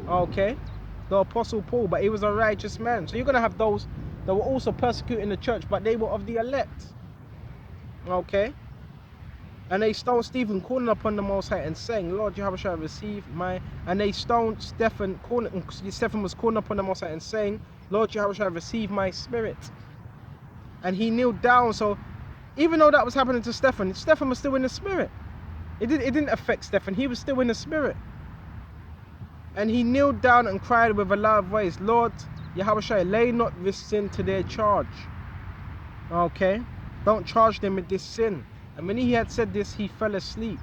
Okay, the Apostle Paul, but he was a righteous man. So you're gonna have those that were also persecuting the church, but they were of the elect. Okay, and they stoned Stephen, calling upon the Most High and saying, Lord Jehovah shall receive my. And they stoned Stephen, Stephen was calling upon the Most High and saying, Lord Jehovah shall receive my spirit. And he kneeled down. So even though that was happening to Stephen, Stephen was still in the spirit. It didn't affect Stephen. He was still in the spirit. And he kneeled down and cried with a loud voice, Lord Yahushua, lay not this sin to their charge. Okay? Don't charge them with this sin. And when he had said this, he fell asleep.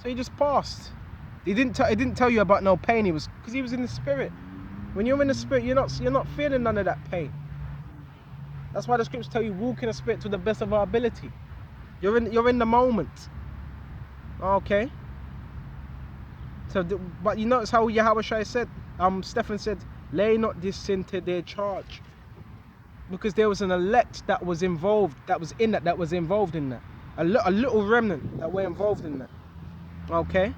So he just passed. He didn't tell you about no pain. He was, because he was in the spirit. When you're in the spirit, you're not feeling none of that pain. That's why the scriptures tell you, walk in the spirit to the best of our ability. You're in the moment. Okay? So, but you notice how Yahushua said, Stephen said, lay not this sin to their charge. Because there was an elect that was involved, that was involved in that. A little remnant that were involved in that. Okay?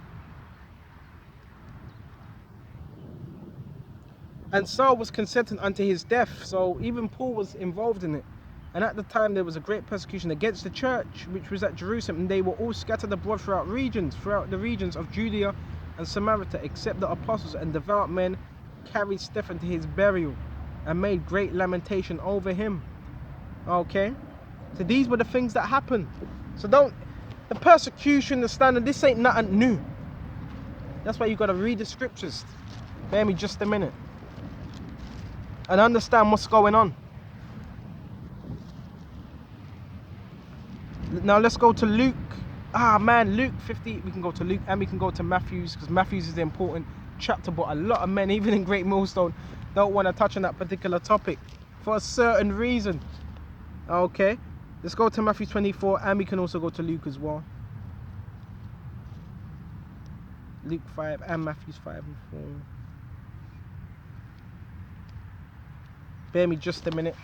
And Saul was consenting unto his death. So even Paul was involved in it. And at the time there was a great persecution against the church, which was at Jerusalem, and they were all scattered abroad throughout the regions of Judea and Samaria, except the apostles and devout men carried Stephen to his burial and made great lamentation over him. Okay? So these were the things that happened. So the persecution, the standard, this ain't nothing new. That's why you got to read the scriptures. Bear me just a minute. And understand what's going on. Now let's go to Luke. Luke 50. We can go to Luke and we can go to Matthew's, because Matthew's is the important chapter, but a lot of men, even in Great Millstone, don't want to touch on that particular topic for a certain reason. Okay, let's go to Matthew 24, and we can also go to Luke as well. Luke 5 and Matthew's 5 and 4. Bear me just a minute.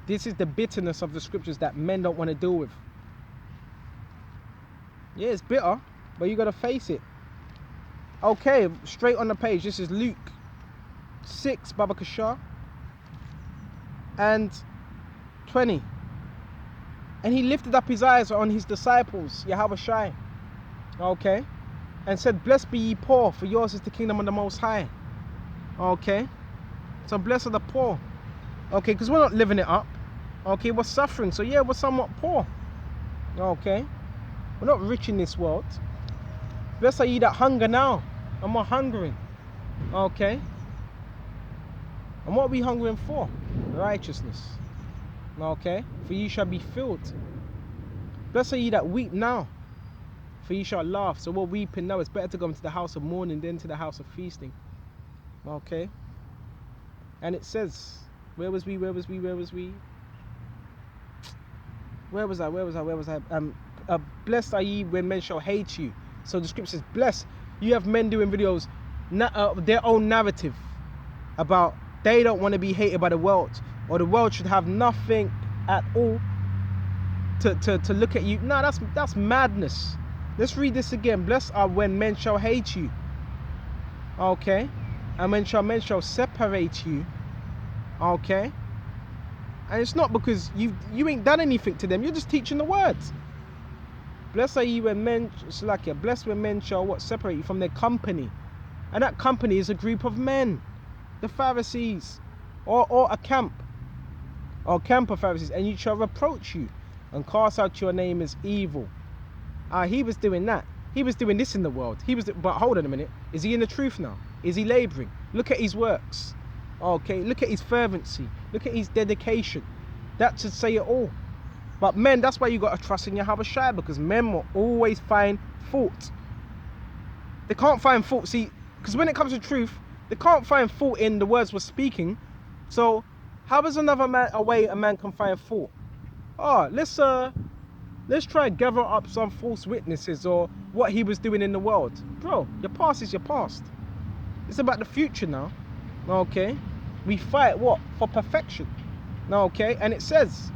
This is the bitterness of the scriptures that men don't want to deal with. Yeah, it's bitter, but you got to face it. Okay, straight on the page. This is Luke 6, Baba Kashar, and 20. And he lifted up his eyes on his disciples, Yahushua, okay, and said, blessed be ye poor, for yours is the kingdom of the Most High. Okay, so blessed are the poor. Okay, because we're not living it up. Okay, we're suffering, so yeah, we're somewhat poor. Okay, we're not rich in this world. Blessed are ye that hunger now, and we're hungering. Okay, and what are we hungering for? Righteousness. Okay, for ye shall be filled. Blessed are ye that weep now, for ye shall laugh. So we're weeping now. It's better to go into the house of mourning than to the house of feasting. Okay, and it says, where was we? Blessed are ye when men shall hate you. So the scripture says, blessed. You have men doing videos, their own narrative about they don't want to be hated by the world, or the world should have nothing at all to look at you. No, that's madness. Let's read this again. Blessed are when men shall hate you. Okay, and when men shall separate you. Okay, and it's not because you ain't done anything to them. You're just teaching the words. Blessed are ye when men, blessed when men shall what? Separate you from their company. And that company is a group of men. The Pharisees. Or a camp. Or camp of Pharisees. And you shall reproach you. And cast out your name as evil. He was doing that. He was doing this in the world. But hold on a minute. Is he in the truth now? Is he labouring? Look at his works. Okay, look at his fervency. Look at his dedication. That should say it all. But men, that's why you got to trust in Yahushua, because men will always find fault. They can't find fault. See, because when it comes to truth, they can't find fault in the words we're speaking. So, how is another man a way a man can find fault? Let's try and gather up some false witnesses or what he was doing in the world. Bro, your past is your past. It's about the future now. Okay, we fight what? For perfection. Okay, and it says,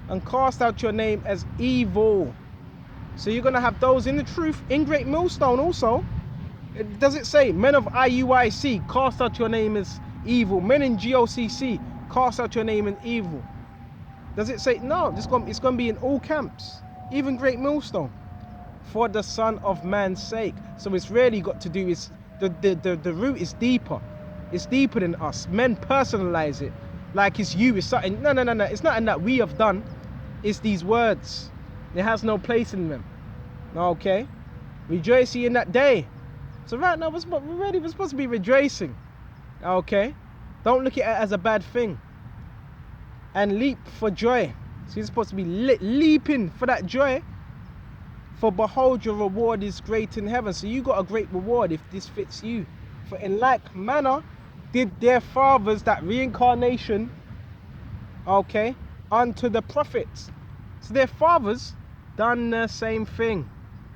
and cast out your name as evil. So you're going to have those in the truth in Great Millstone also. Does it say, men of IUIC, cast out your name as evil? Men in GOCC, cast out your name as evil. Does it say? No, it's going to be in all camps, even Great Millstone. For the Son of Man's sake. So it's really got to do is the root is deeper. It's deeper than us. Men personalize it like it's you. It's something. No. It's nothing that we have done. It's these words. It has no place in them. Okay? Rejoice ye in that day. So right now we're supposed to be rejoicing. Okay? Don't look at it as a bad thing. And leap for joy. So you're supposed to be leaping for that joy. For behold, your reward is great in heaven. So you got a great reward if this fits you. For in like manner did their fathers, that reincarnation, okay, unto the prophets. So their fathers done the same thing.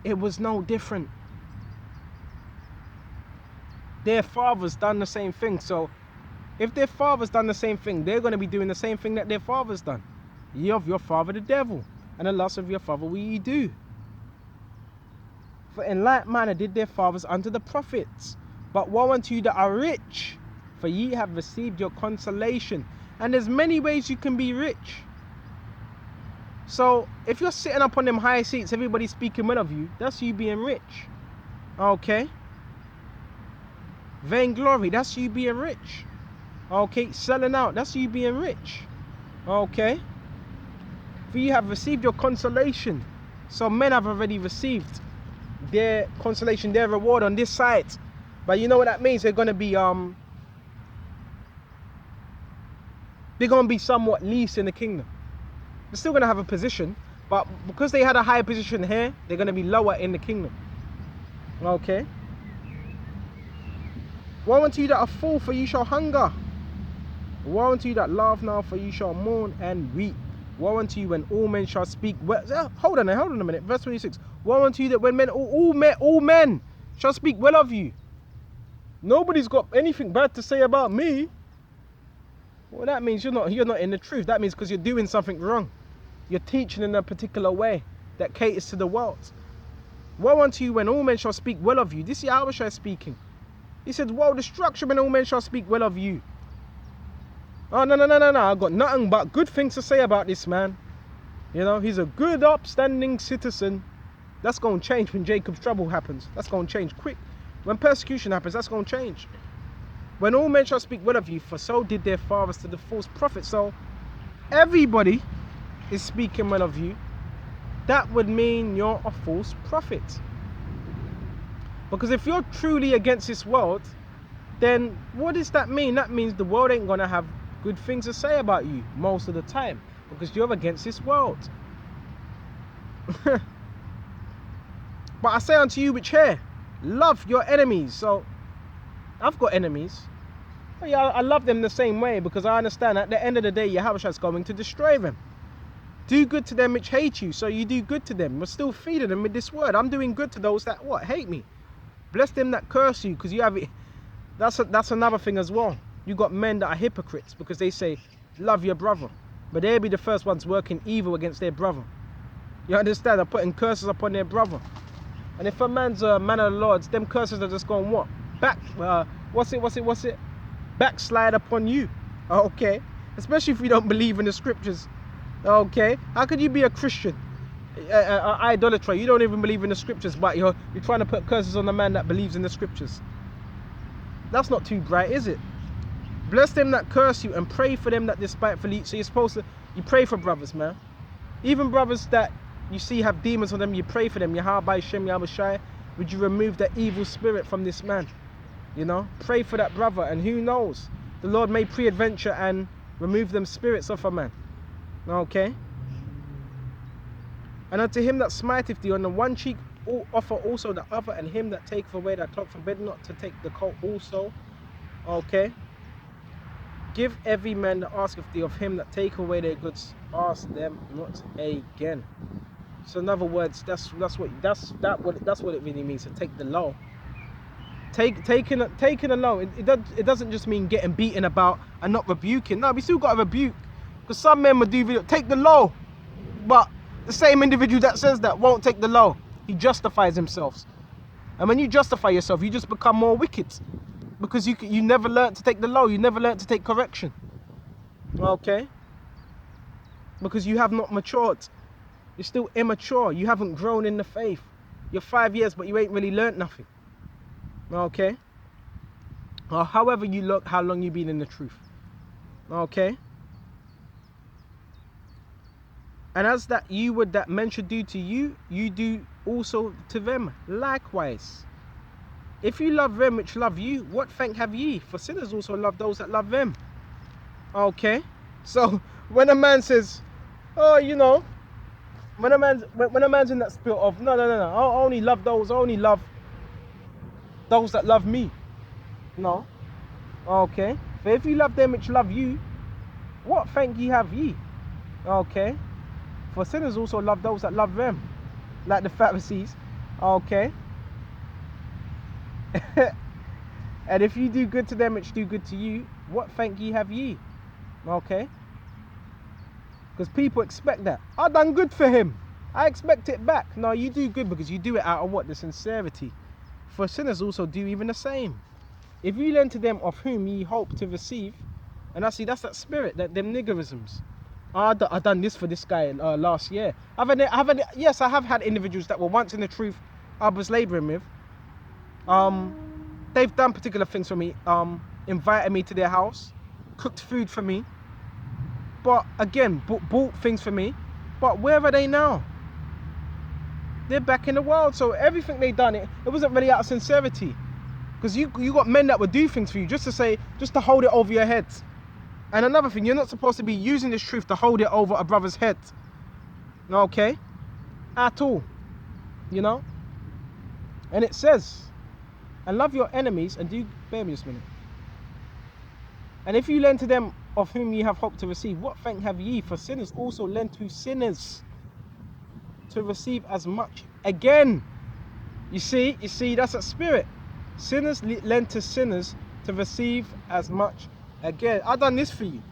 It was no different. Their fathers done the same thing. So if their fathers done the same thing, they're going to be doing the same thing that their fathers done. Ye of your father the devil, and the lust of your father will ye do. For in like manner did their fathers unto the prophets. But woe unto you that are rich, for ye have received your consolation. And there's many ways you can be rich. So if you're sitting up on them high seats, everybody speaking well of you, that's you being rich. Okay? Vainglory, that's you being rich. Okay? Selling out, that's you being rich. Okay? For you have received your consolation. So men have already received their consolation, their reward on this side. But you know what that means? They're gonna be somewhat least in the kingdom. They're still gonna have a position, but because they had a higher position here, they're gonna be lower in the kingdom. Okay. Woe unto you that are full, for you shall hunger. Woe unto you that laugh now, for you shall mourn and weep. Woe unto you when all men shall speak well. Hold on a minute. Verse 26. Woe unto you that when men, all men shall speak well of you. Nobody's got anything bad to say about me. Well, that means you're not in the truth. That means because you're doing something wrong. You're teaching in a particular way that caters to the world. Woe unto you when all men shall speak well of you. This is Yahushua speaking. He said, woe, destruction when all men shall speak well of you. Oh, no. I've got nothing but good things to say about this man. You know, he's a good, upstanding citizen. That's going to change when Jacob's trouble happens. That's going to change quick. When persecution happens, that's going to change. When all men shall speak well of you, for so did their fathers to the false prophets. So everybody is speaking well of you. That would mean you're a false prophet. Because if you're truly against this world, then what does that mean? That means the world ain't going to have good things to say about you most of the time. Because you're against this world. But I say unto you which hear, love your enemies. So I've got enemies. But yeah, I love them the same way, because I understand at the end of the day, Yahushua is going to destroy them. Do good to them which hate you. So you do good to them. We're still feeding them with this word. I'm doing good to those that what? Hate me. Bless them that curse you, because you have it. That's another thing as well. You got men that are hypocrites because they say, love your brother. But they'll be the first ones working evil against their brother. You understand? They're putting curses upon their brother. And if a man's a man of the Lord, them curses are just going what? What's it? Backslide upon you. Okay. Especially if you don't believe in the scriptures. Okay. How could you be a Christian? Idolater. You don't even believe in the scriptures, but you're trying to put curses on the man that believes in the scriptures. That's not too bright, is it? Bless them that curse you and pray for them that despitefully. So you pray for brothers, man. Even brothers that you see have demons on them, you pray for them. Yahweh Shem Yahushai, would you remove that evil spirit from this man? You know, pray for that brother, and who knows, the Lord may pre-adventure and remove them spirits off a man. Okay. And unto him that smiteth thee on the one cheek, offer also the other, and him that taketh away thy cloak forbid not to take the coat also. Okay. Give every man that asketh thee of him that take away their goods, ask them not again. So in other words, that's what it really means, to take the low. Taking a low. It doesn't just mean getting beaten about and not rebuking. No, we still got to rebuke, because some men would do video, take the low, but The same individual that says that won't take the low. He justifies himself. And when you justify yourself, you just become more wicked. Because you never learned to take the low. You never learned to take correction. Okay? Because you have not matured. You're still immature. You haven't grown in the faith. You're 5 years, but you ain't really learned nothing. Okay? Or however you look, how long you've been in the truth. Okay? And as that men should do to you, you do also to them likewise. If you love them which love you, what thank have ye? For sinners also love those that love them. Okay? So when a man says, oh, you know, when a man's in that spirit of no, I only love those that love me. No. Okay. For if you love them which love you, what thank ye have ye? Okay. For sinners also love those that love them, like the Pharisees. Okay. And if you do good to them which do good to you, what thank ye have ye? Okay. Because people expect that. I done good for him, I expect it back. No, you do good because you do it out of what? The sincerity. For sinners also do even the same. If you lend to them of whom ye hope to receive, and I see that's that spirit, that them niggerisms. I done this for this guy last year. Yes, I have had individuals that were once in the truth I was labouring with. They've done particular things for me. Invited me to their house, cooked food for me. But again, bought things for me. But where are they now? They're back in the world. So everything they done, it wasn't really out of sincerity. Because you got men that would do things for you just to hold it over your head. And another thing, you're not supposed to be using this truth to hold it over a brother's head. Okay? At all. You know? And it says, and love your enemies and do, bear me just a minute. And if you lend to them of whom ye have hope to receive, what thank have ye? For sinners also lend to sinners to receive as much. Again, you see, that's a spirit. Sinners lend to sinners to receive as much. Again, I've done this for you.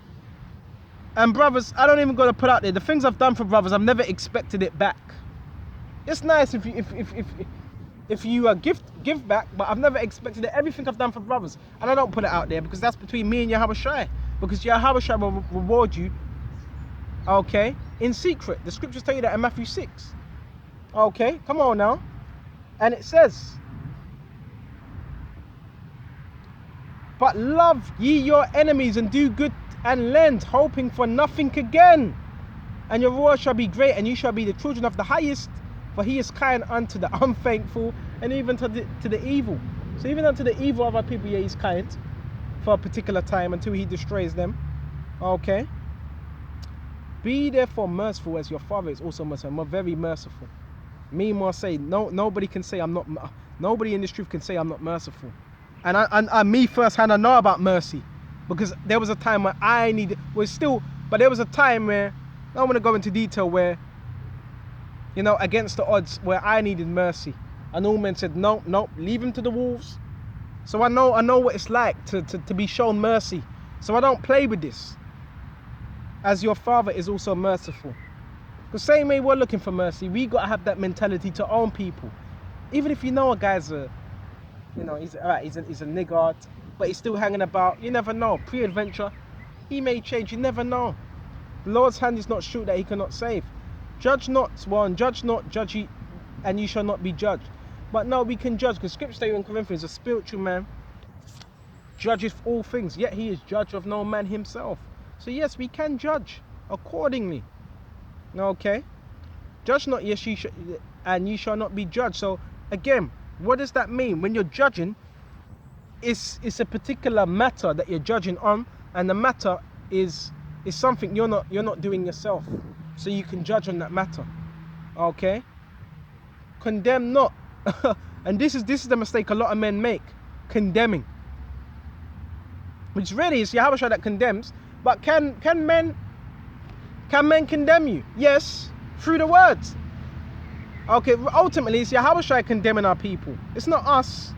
And brothers, I don't even got to put out there, the things I've done for brothers, I've never expected it back. It's nice if you give back, but I've never expected it. Everything I've done for brothers, and I don't put it out there because that's between me and Yahweh Shai. Because Yahweh Shai will reward you, okay, in secret. The scriptures tell you that in Matthew 6. Okay, come on now. And it says, but love ye your enemies and do good and lend, hoping for nothing again. And your reward shall be great, and you shall be the children of the highest, for he is kind unto the unthankful and even to the evil. So even unto the evil of our people, yeah, he's kind for a particular time until he destroys them. Okay. Be therefore merciful as your Father is also merciful. I'm very merciful. Me more say, nobody can say I'm not. Nobody in this truth can say I'm not merciful. And me firsthand, I know about mercy, because there was a time where but there was a time where, I don't want to go into detail, where, you know, against the odds, where I needed mercy, and all men said, no, leave him to the wolves. So I know what it's like to be shown mercy. So I don't play with this. As your Father is also merciful. The same way we're looking for mercy, we got to have that mentality to own people. Even if you know a guy's he's a niggard, but he's still hanging about. You never know. Pre-adventure, he may change. You never know. The Lord's hand is not short that he cannot save. Judge not, judge not, judge ye, and you shall not be judged. But no, we can judge, because Scripture says in Corinthians, a spiritual man judgeth all things, yet he is judge of no man himself. So yes, we can judge accordingly. Okay? Judge not, yes, and ye shall not be judged. So again, what does that mean? When you're judging, it's a particular matter that you're judging on, and the matter is something you're not doing yourself. So you can judge on that matter. Okay? Condemn not. And this is the mistake a lot of men make. Condemning. Which really is Yahweh Shai that condemns. But can men condemn you? Yes, through the words. Okay, ultimately it's Yahweh Shai condemning our people. It's not us.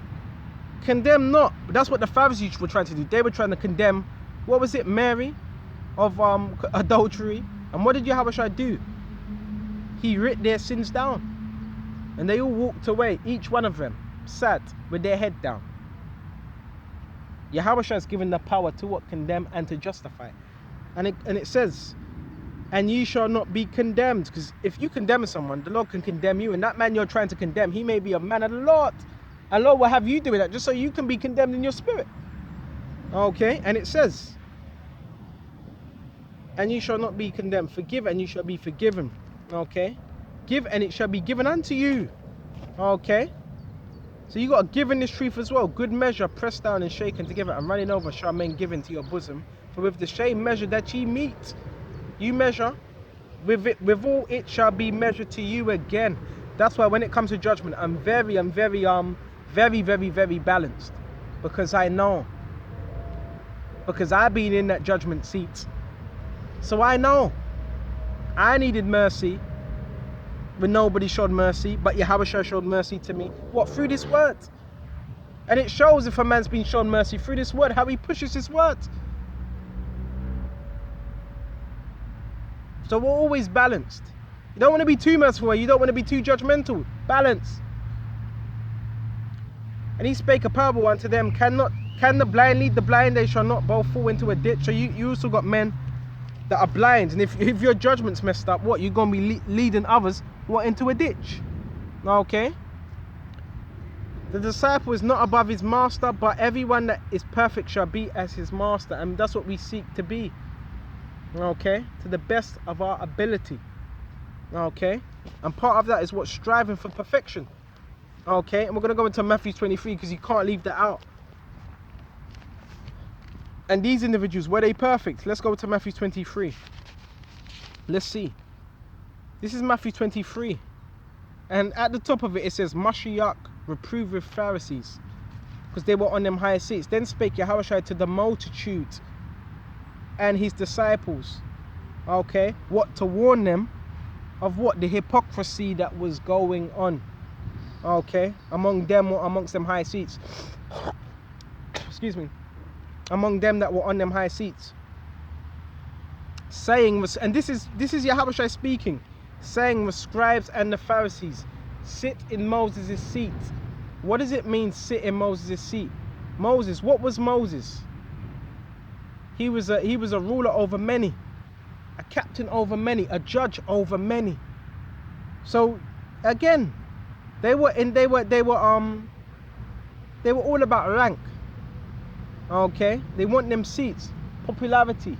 Condemn not. But that's what the Pharisees were trying to do. They were trying to condemn, what was it, Mary of adultery. And what did Yahweh Shai do? He writ their sins down. And they all walked away, each one of them, sad, with their head down. Yahweh has given the power to what? Condemn and to justify. And it says, and ye shall not be condemned. Because if you condemn someone, the Lord can condemn you. And that man you're trying to condemn, he may be a man of the Lord. And Lord will have you doing that just so you can be condemned in your spirit. Okay, and it says, and ye shall not be condemned. Forgive and you shall be forgiven. Okay. Give and it shall be given unto you. Okay. So you got to give in this truth as well. Good measure, pressed down and shaken together and running over shall men give into your bosom. For with the same measure that ye meet, you measure, withal it shall be measured to you again. That's why when it comes to judgment, I'm very balanced. Because I know. Because I've been in that judgment seat. So I know. I needed mercy. But nobody showed mercy, but Yahweh showed mercy to me. What? Through this word. And it shows if a man's been shown mercy through this word, how he pushes his word. So we're always balanced. You don't want to be too merciful, you don't want to be too judgmental. Balance. And he spake a parable unto them, can the blind lead the blind? They shall not both fall into a ditch. So you also got men that are blind, and if your judgment's messed up, what? You're going to be leading others, what? Into a ditch. Okay. The disciple is not above his master, but everyone that is perfect shall be as his master. And that's what we seek to be. Okay. To the best of our ability. Okay. And part of that is what? Striving for perfection. Okay. And we're going to go into Matthew 23 because you can't leave that out. And these individuals, were they perfect? Let's go to Matthew 23. Let's see. This is Matthew 23. And at the top of it, it says, Mashiach reproveth Pharisees, because they were on them higher seats. Then spake Yahushua to the multitude and his disciples. Okay. What? To warn them of what? The hypocrisy that was going on. Okay. Among them or amongst them higher seats. Excuse me. Among them that were on them high seats, saying, and this is Yahushua speaking, saying, the scribes and the Pharisees sit in Moses' seat. What does it mean, sit in Moses' seat? Moses, what was Moses? He was a ruler over many, a captain over many, a judge over many. So again, they were all about rank. Okay, they want them seats, popularity,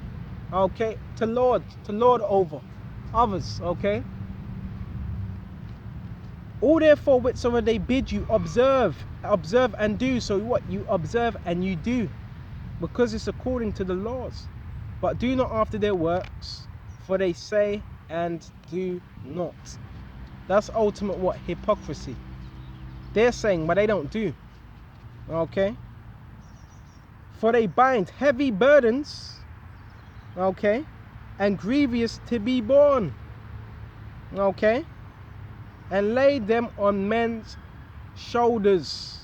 okay, to lord over others. Okay, all therefore whatsoever they bid you, observe and do. So what? You observe and you do, because it's according to the laws. But do not after their works, for they say and do not. That's ultimate what? Hypocrisy. They're saying but they don't do. Okay. For they bind heavy burdens, okay, and grievous to be borne, okay, and lay them on men's shoulders.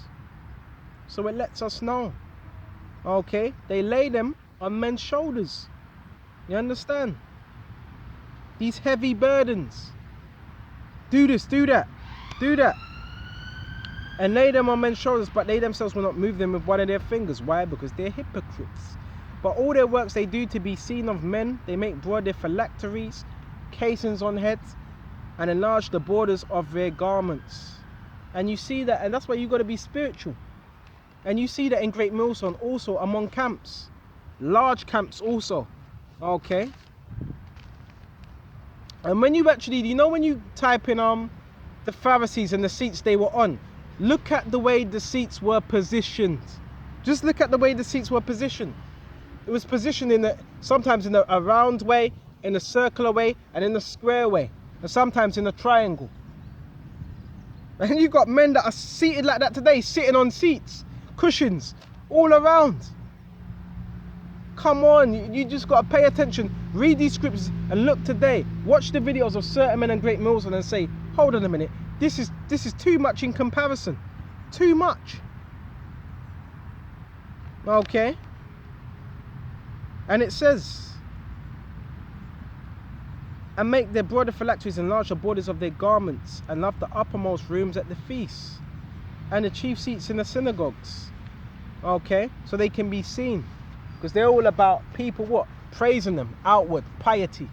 So it lets us know, okay, they lay them on men's shoulders. You understand? These heavy burdens. Do this, do that, do that. And lay them on men's shoulders, but they themselves will not move them with one of their fingers. Why? Because they're hypocrites. But all their works they do to be seen of men. They make broad their phylacteries, casings on heads, and enlarge the borders of their garments. And you see that, and that's why you got to be spiritual. And you see that in Great Millstone, also among camps, large camps also. Okay. And when you actually, you know, when you type in the Pharisees and the seats they were on, look at the way the seats were positioned. Just look at the way the seats were positioned. It was positioned sometimes in a round way, in a circular way, and in a square way, and sometimes in a triangle. And you've got men that are seated like that today, sitting on seats, cushions, all around. Come on, you just got to pay attention. Read these scriptures and look today. Watch the videos of certain men and Great Millstone and say, hold on a minute. This is too much in comparison. Too much. Okay. And it says, and make their broader phylacteries enlarge the borders of their garments, and love the uppermost rooms at the feasts, and the chief seats in the synagogues. Okay, so they can be seen, because they're all about people what? Praising them, outward piety.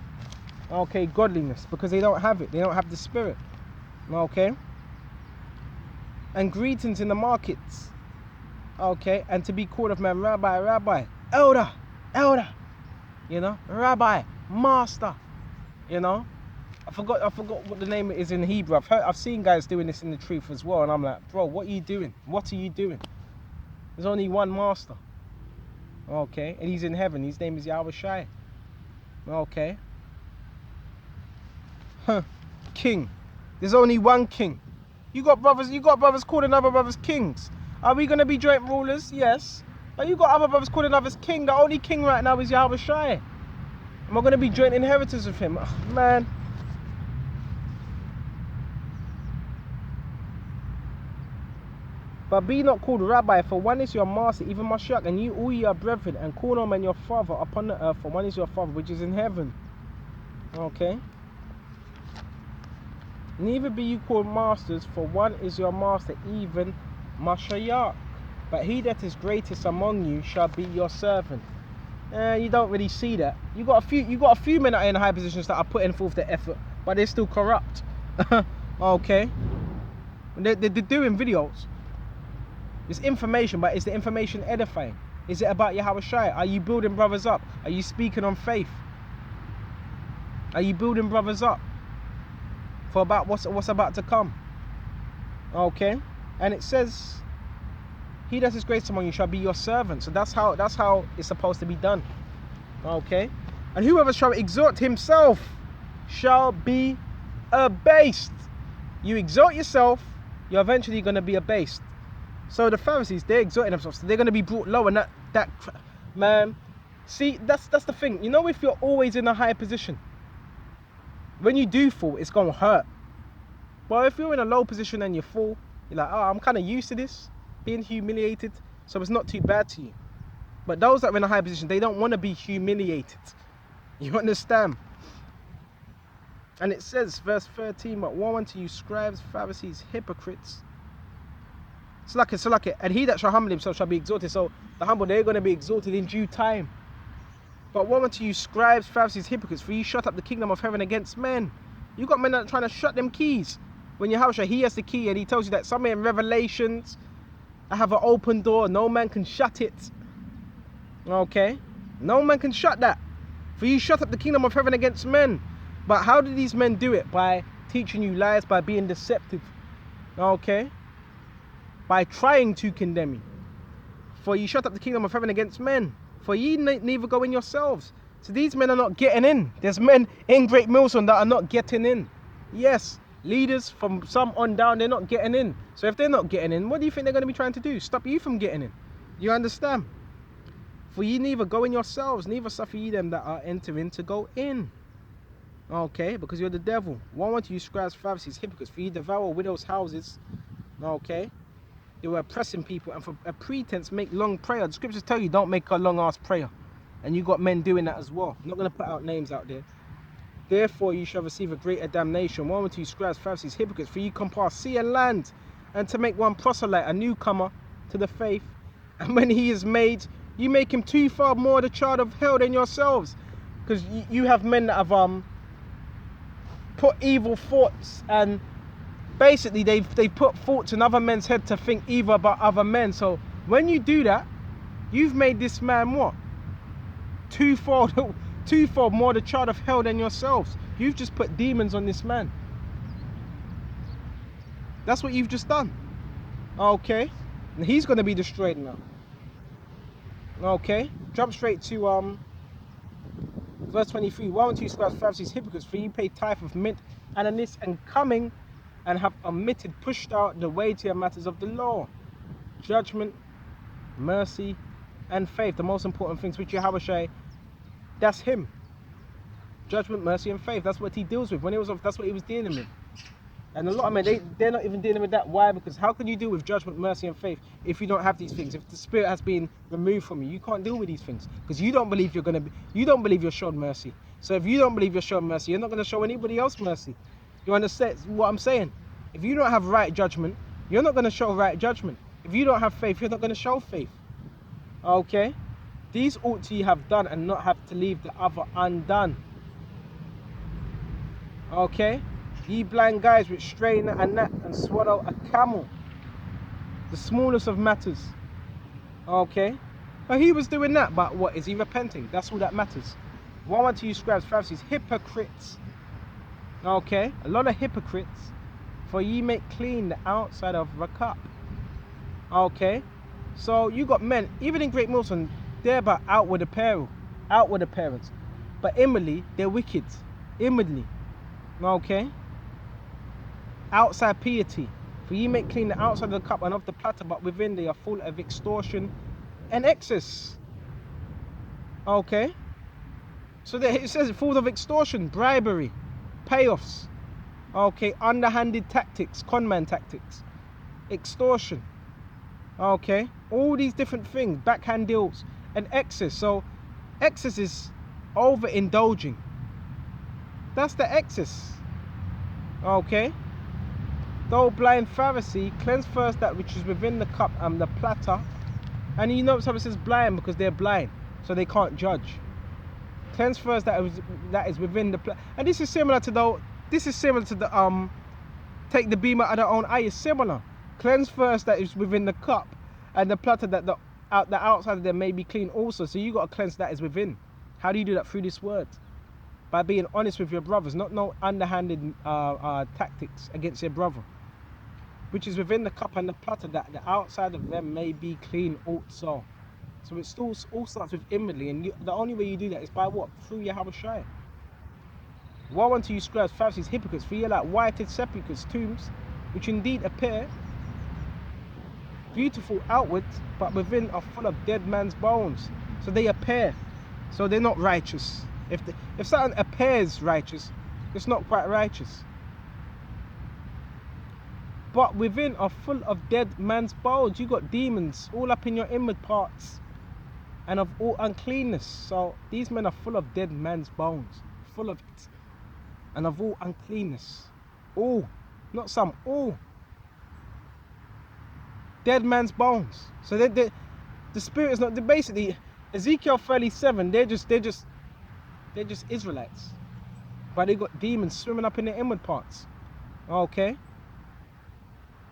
Okay, godliness, because they don't have it. They don't have the spirit. Okay, and greetings in the markets. Okay, and to be called of man, rabbi, rabbi, elder, elder. You know, rabbi, master. You know, I forgot what the name is in Hebrew. I've seen guys doing this in the truth as well, and I'm like, bro, what are you doing? What are you doing? There's only one master. Okay, and he's in heaven. His name is Yahweh Shai. Okay. King. There's only one king. You got brothers calling other brothers kings. Are we gonna be joint rulers? Yes. But you got other brothers calling others king. The only king right now is Yahweh Shai. Am I gonna be joint inheritors with him? Oh, man. But be not called rabbi, for one is your master, even Mashiach, and you all ye are brethren, and call no man your father upon the earth, for one is your father which is in heaven. Okay. Neither be you called masters, for one is your master, even Mashiach. But he that is greatest among you shall be your servant. You don't really see that. You got a few men that are in high positions that are putting forth the effort, but they're still corrupt. Okay. They're doing videos. It's information, but is the information edifying? Is it about Yahweh Shai? Are you building brothers up? Are you speaking on faith? Are you building brothers up for about what's about to come? Okay, and it says, "He that is greatest among you shall be your servant." So that's how it's supposed to be done. Okay, and whoever shall exhort himself shall be abased. You exhort yourself, you're eventually going to be abased. So the Pharisees, they're exhorting themselves, so they're going to be brought low, and that man, see, that's the thing. You know, if you're always in a high position, when you do fall, it's going to hurt. But if you're in a low position and you fall, you're like, oh, I'm kind of used to this, being humiliated, so it's not too bad to you. But those that are in a high position, they don't want to be humiliated. You understand? And it says, verse 13, "But woe unto you, scribes, Pharisees, hypocrites." So like it, and he that shall humble himself shall be exalted. So the humble, they're going to be exalted in due time. But woe unto you, scribes, Pharisees, hypocrites, for you shut up the kingdom of heaven against men. You got men that are trying to shut them keys. When Yahushua, he has the key, and he tells you that somewhere in Revelations, I have an open door, no man can shut it. Okay? No man can shut that. For you shut up the kingdom of heaven against men. But how do these men do it? By teaching you lies, by being deceptive. Okay? By trying to condemn you. For you shut up the kingdom of heaven against men. For ye neither go in yourselves. So these men are not getting in. There's men in Great Millstone that are not getting in. Yes, leaders from some on down, they're not getting in. So if they're not getting in, what do you think they're going to be trying to do? Stop you from getting in. You understand? For ye neither go in yourselves, neither suffer ye them that are entering to go in. Okay, because you're the devil. Woe unto you, scribes, Pharisees, hypocrites, for ye devour widows' houses. Okay. They were oppressing people, and for a pretense make long prayer. The scriptures tell you don't make a long ass prayer, and you got men doing that as well. I'm not going to put out names out there. Therefore you shall receive a greater damnation. Woe unto you, scribes, Pharisees, hypocrites, for you come past sea and land, and to make one proselyte, a newcomer to the faith, and when he is made, you make him too far more the child of hell than yourselves, because you have men that have put evil thoughts, and basically they've put thoughts in other men's head to think evil about other men. So when you do that, you've made this man what? Twofold more the child of hell than yourselves. You've just put demons on this man. That's what you've just done. Okay, and he's going to be destroyed now. Okay, jump straight to verse 23. Woe unto you, scribes, Pharisees, hypocrites, for you pay tithe of mint and anise and cumming, and have pushed out the weightier matters of the law, judgment, mercy, and faith. The most important things which Yahweh Shai, that's him. Judgment, mercy, and faith. That's what he deals with. That's what he was dealing with. And a lot of men, they're not even dealing with that. Why? Because how can you deal with judgment, mercy, and faith if you don't have these things? If the spirit has been removed from you, you can't deal with these things because you don't believe you don't believe you're shown mercy. So if you don't believe you're shown mercy, you're not going to show anybody else mercy. You understand what I'm saying? If you don't have right judgment, you're not going to show right judgment. If you don't have faith, you're not going to show faith. Okay? These ought to have done and not have to leave the other undone. Okay? Ye blind guys which strain a gnat and swallow a camel. The smallest of matters. Okay? But he was doing that, but what? Is he repenting? That's all that matters. Woe unto you scribes, Pharisees, hypocrites. Okay? A lot of hypocrites. For ye make clean the outside of the cup. Okay? So you got men, even in Great Millstone, they're about outward appearance. But inwardly, they're wicked. Inwardly. Okay? Outside piety. For ye make clean the outside of the cup and of the platter, but within they are full of extortion and excess. Okay? So it says full of extortion, bribery, payoffs. Okay? Underhanded tactics, conman tactics, extortion. Okay? All these different things, backhand deals and excess. So excess is overindulging. That's the excess. Okay? Though blind Pharisee, cleanse first that which is within the cup and the platter. And you know something says blind because they're blind, so they can't judge. Cleanse first that is within the platter. And this is similar to the take the beam out of their own eye. Is similar. Cleanse first that is within the cup and the platter, that the outside of them may be clean also. So you got to cleanse that is within. How do you do that? Through this word. By being honest with your brothers, not no underhanded tactics against your brother. Which is within the cup and the platter, that the outside of them may be clean also. So it still all starts with inwardly, and the only way you do that is by what? Through Yahweh Shai. Woe unto you scribes, Pharisees, hypocrites, for ye are like whited sepulchres, tombs, which indeed appear beautiful outward, but within are full of dead man's bones. So they appear, so they're not righteous. If something appears righteous, it's not quite righteous. But within are full of dead man's bones. You got demons all up in your inward parts, and of all uncleanness. So these men are full of dead man's bones, full of it, and of all uncleanness. All, not some, all. Dead man's bones. So the spirit is not. Basically, Ezekiel 37. They're just Israelites, but they got demons swimming up in their inward parts. Okay.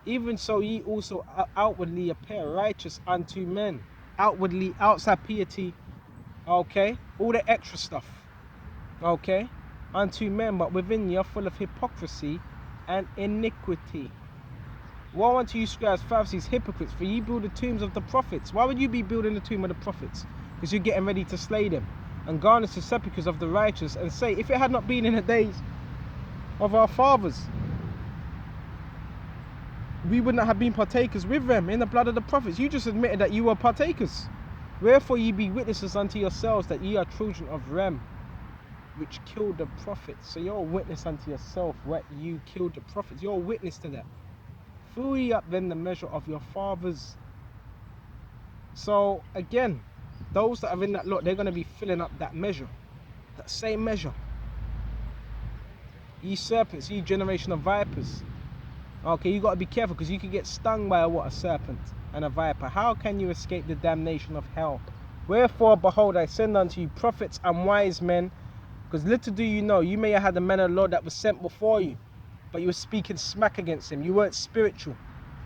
Even so, ye also outwardly appear righteous unto men. Outwardly, outside piety. Okay. All the extra stuff. Okay. Unto men, but within ye are full of hypocrisy and iniquity. Woe unto you scribes, Pharisees, hypocrites, for ye build the tombs of the prophets. Why would you be building the tomb of the prophets? Because you're getting ready to slay them. And garnish the sepulchres of the righteous, and say, if it had not been in the days of our fathers, we would not have been partakers with them in the blood of the prophets. You just admitted that you were partakers. Wherefore ye be witnesses unto yourselves that ye are children of Rem, which killed the prophets. So you're a witness unto yourself what you killed the prophets. You're a witness to that. Fill ye up then the measure of your fathers. So again, those that are in that lot, they're going to be filling up that measure, that same measure. Ye serpents, ye generation of vipers. Okay, you got to be careful, because you can get stung by a serpent and a viper. How can you escape the damnation of hell? Wherefore, behold, I send unto you prophets and wise men, because little do you know, you may have had the man of the Lord that was sent before you, but you were speaking smack against him. You weren't spiritual.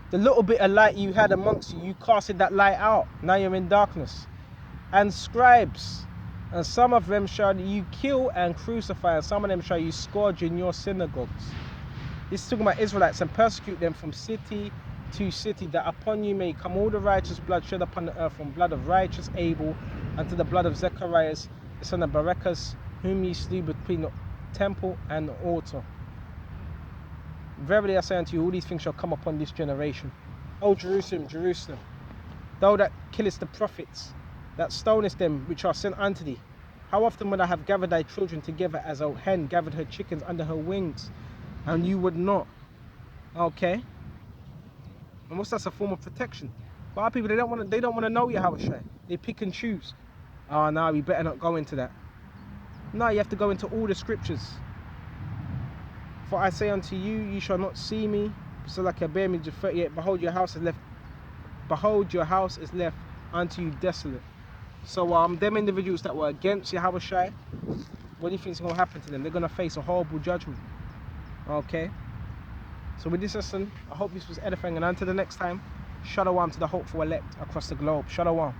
The little bit of light you had amongst you, you casted that light out. Now you're in darkness. And scribes, and some of them shall you kill and crucify, and some of them shall you scourge in your synagogues. This is talking about Israelites, and persecute them from city to city, that upon you may come all the righteous blood shed upon the earth, from blood of righteous Abel unto the blood of Zechariah, the son of Berechiah, whom ye slew between the temple and the altar. Verily I say unto you, all these things shall come upon this generation. O Jerusalem, Jerusalem, thou that killest the prophets, that stonest them which are sent unto thee, how often would I have gathered thy children together, as a hen gathered her chickens under her wings, and you would not? Okay. And what's that's a form of protection? A lot of people they don't want to know Yahweh. They pick and choose. Oh no, we better not go into that. No, you have to go into all the scriptures. For I say unto you, you shall not see me. So like a bear means 38. Behold, your house is left. Behold, your house is left unto you desolate. So them individuals that were against Yahweh Shai, what do you think is gonna happen to them? They're gonna face a horrible judgment. Okay. So with this lesson, I hope this was edifying, and until the next time, Shalom to the hopeful elect across the globe. Shalom.